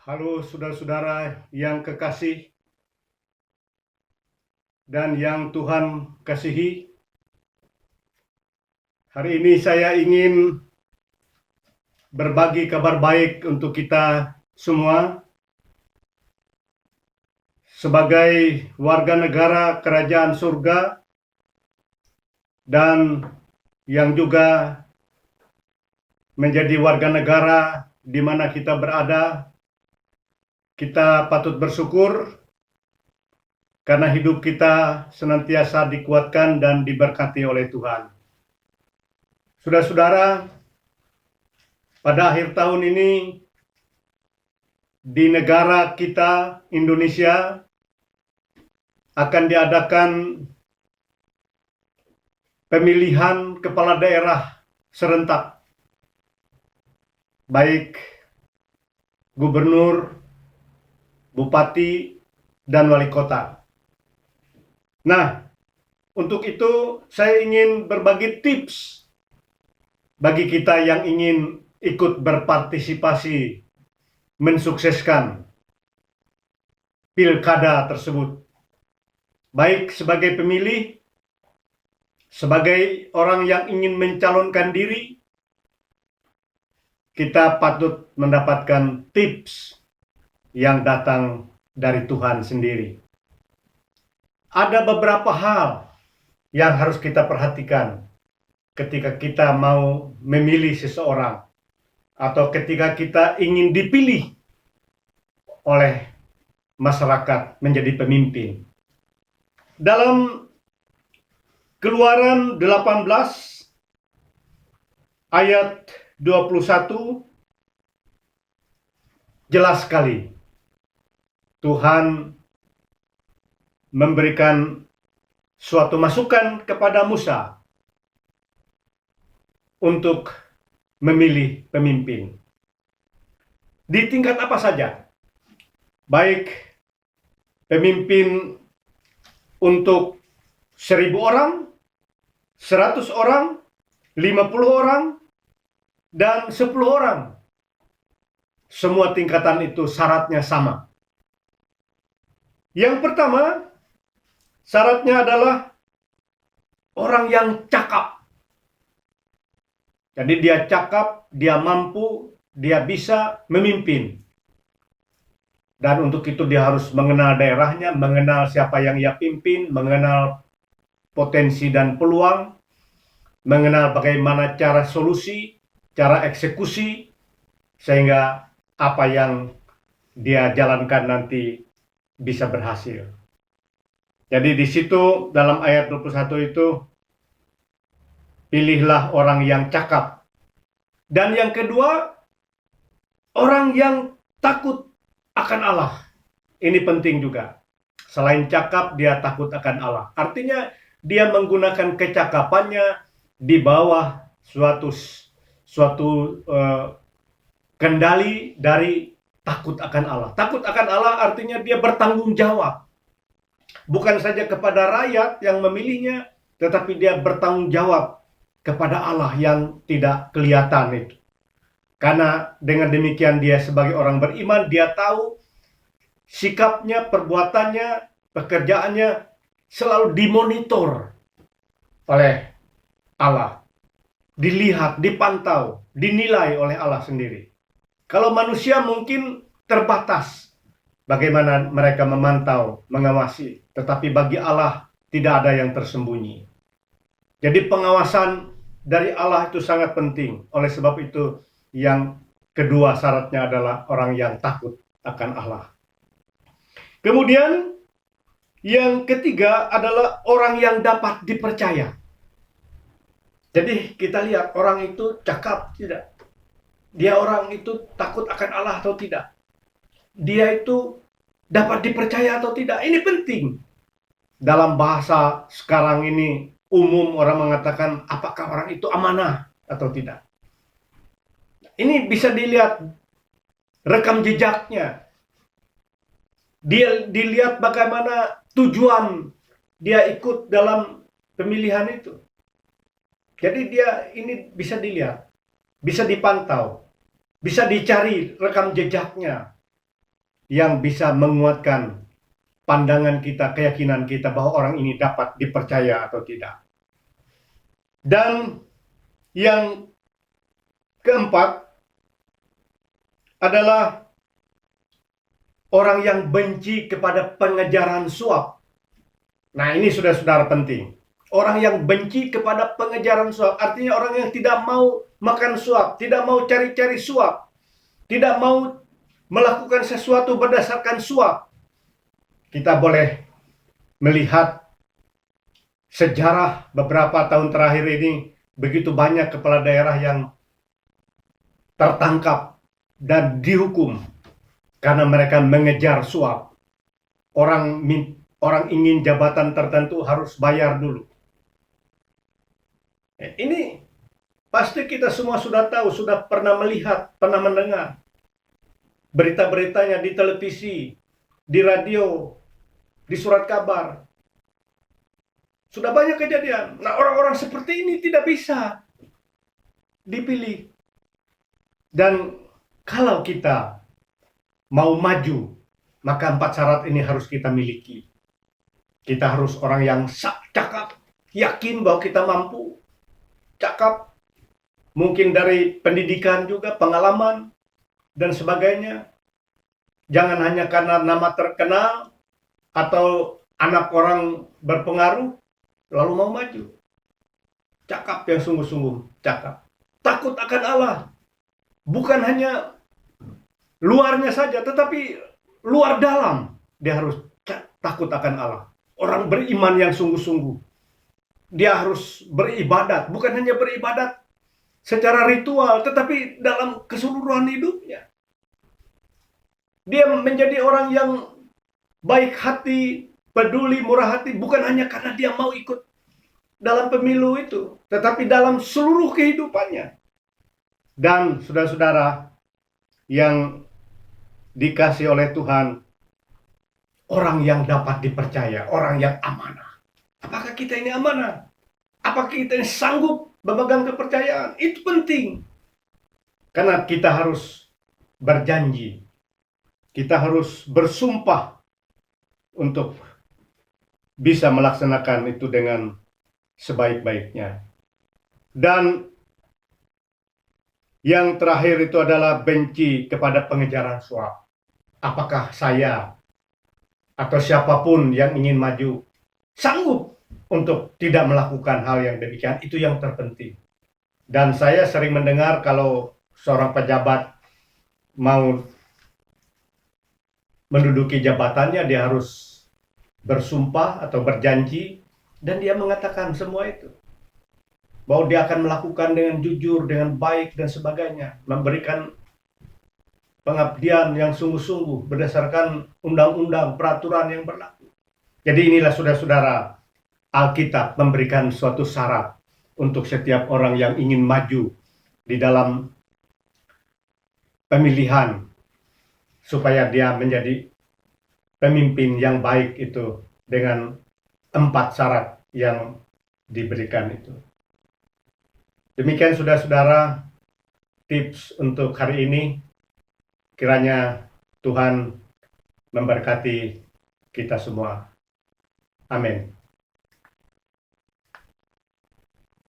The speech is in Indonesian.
Halo saudara-saudara yang kekasih dan yang Tuhan kasihi. Hari ini saya ingin berbagi kabar baik untuk kita semua. Sebagai warga negara kerajaan surga dan yang juga menjadi warga negara di mana kita berada, kita patut bersyukur karena hidup kita senantiasa dikuatkan dan diberkati oleh Tuhan. Saudara-saudara, pada akhir tahun ini di negara kita, Indonesia, akan diadakan pemilihan kepala daerah serentak, baik gubernur, bupati, dan wali kota. Nah, untuk itu saya ingin berbagi tips bagi kita yang ingin ikut berpartisipasi mensukseskan pilkada tersebut. Baik sebagai pemilih, sebagai orang yang ingin mencalonkan diri, kita patut mendapatkan tips yang datang dari Tuhan sendiri. Ada beberapa hal yang harus kita perhatikan ketika kita mau memilih seseorang atau ketika kita ingin dipilih oleh masyarakat menjadi pemimpin. Dalam Keluaran 18 ayat 21 jelas sekali Tuhan memberikan suatu masukan kepada Musa untuk memilih pemimpin. Di tingkat apa saja, baik pemimpin untuk 1.000 orang, 100 orang, 50 orang, dan 10 orang. Semua tingkatan itu syaratnya sama. Yang pertama, syaratnya adalah orang yang cakap. Jadi dia cakap, dia mampu, dia bisa memimpin. Dan untuk itu dia harus mengenal daerahnya, mengenal siapa yang ia pimpin, mengenal potensi dan peluang, mengenal bagaimana cara solusi, cara eksekusi, sehingga apa yang dia jalankan nanti bisa berhasil. Jadi di situ dalam ayat 21 itu, pilihlah orang yang cakap. Dan yang kedua, orang yang takut akan Allah. Ini penting juga. Selain cakap, dia takut akan Allah. Artinya dia menggunakan kecakapannya di bawah suatu kendali dari takut akan Allah. Takut akan Allah artinya dia bertanggung jawab. Bukan saja kepada rakyat yang memilihnya, tetapi dia bertanggung jawab kepada Allah yang tidak kelihatan itu. Karena dengan demikian dia sebagai orang beriman, dia tahu sikapnya, perbuatannya, pekerjaannya selalu dimonitor oleh Allah. Dilihat, dipantau, dinilai oleh Allah sendiri. Kalau manusia mungkin terbatas bagaimana mereka memantau, mengawasi. Tetapi bagi Allah tidak ada yang tersembunyi. Jadi pengawasan dari Allah itu sangat penting. Oleh sebab itu yang kedua syaratnya adalah orang yang takut akan Allah. Kemudian yang ketiga adalah orang yang dapat dipercaya. Jadi kita lihat orang itu cakap tidak. Dia orang itu takut akan Allah atau tidak. Dia itu dapat dipercaya atau tidak. Ini penting. Dalam bahasa sekarang ini umum orang mengatakan apakah orang itu amanah atau tidak. Ini bisa dilihat rekam jejaknya. Dia dilihat bagaimana tujuan dia ikut dalam pemilihan itu. Jadi dia ini bisa dilihat, bisa dipantau, bisa dicari rekam jejaknya. yang bisa menguatkan pandangan kita, keyakinan kita bahwa orang ini dapat dipercaya atau tidak. Dan yang keempat adalah orang yang benci kepada pengejaran suap. Nah, ini saudara-saudara penting. Orang yang benci kepada pengejaran suap, artinya orang yang tidak mau makan suap, tidak mau cari-cari suap, tidak mau melakukan sesuatu berdasarkan suap. Kita boleh melihat sejarah beberapa tahun terakhir ini, begitu banyak kepala daerah yang tertangkap dan dihukum karena mereka mengejar suap. Orang ingin jabatan tertentu harus bayar dulu. Ini pasti kita semua sudah tahu, sudah pernah melihat, pernah mendengar berita-beritanya di televisi, di radio, di surat kabar. Sudah banyak kejadian. Nah, orang-orang seperti ini tidak bisa dipilih. Dan kalau kita mau maju, maka 4 syarat ini harus kita miliki. Kita harus orang yang cakap, yakin bahwa kita mampu, cakap, mungkin dari pendidikan juga, pengalaman, dan sebagainya. Jangan hanya karena nama terkenal atau anak orang berpengaruh, lalu mau maju. Cakap yang sungguh-sungguh, cakap. Takut akan Allah. Bukan hanya luarnya saja, tetapi luar dalam. Dia harus takut akan Allah. Orang beriman yang sungguh-sungguh. Dia harus beribadat, bukan hanya beribadat secara ritual, tetapi dalam keseluruhan hidupnya. Dia menjadi orang yang baik hati, peduli, murah hati, bukan hanya karena dia mau ikut dalam pemilu itu, tetapi dalam seluruh kehidupannya. Dan saudara-saudara yang dikasih oleh Tuhan, orang yang dapat dipercaya, orang yang amanah. Apakah kita ini amanah? Apakah kita ini sanggup memegang kepercayaan? Itu penting. Karena kita harus berjanji. Kita harus bersumpah untuk bisa melaksanakan itu dengan sebaik-baiknya. Dan yang terakhir itu adalah benci kepada pengejaran suap. Apakah saya atau siapapun yang ingin maju sanggup untuk tidak melakukan hal yang demikian? Itu yang terpenting. Dan saya sering mendengar kalau seorang pejabat mau menduduki jabatannya, dia harus bersumpah atau berjanji, dan dia mengatakan semua itu. Bahwa dia akan melakukan dengan jujur, dengan baik, dan sebagainya. Memberikan pengabdian yang sungguh-sungguh berdasarkan undang-undang, peraturan yang berlaku. Jadi inilah saudara-saudara, Alkitab memberikan suatu syarat untuk setiap orang yang ingin maju di dalam pemilihan, supaya dia menjadi pemimpin yang baik itu dengan 4 syarat yang diberikan itu. Demikian saudara-saudara tips untuk hari ini. Kiranya Tuhan memberkati kita semua. Amin.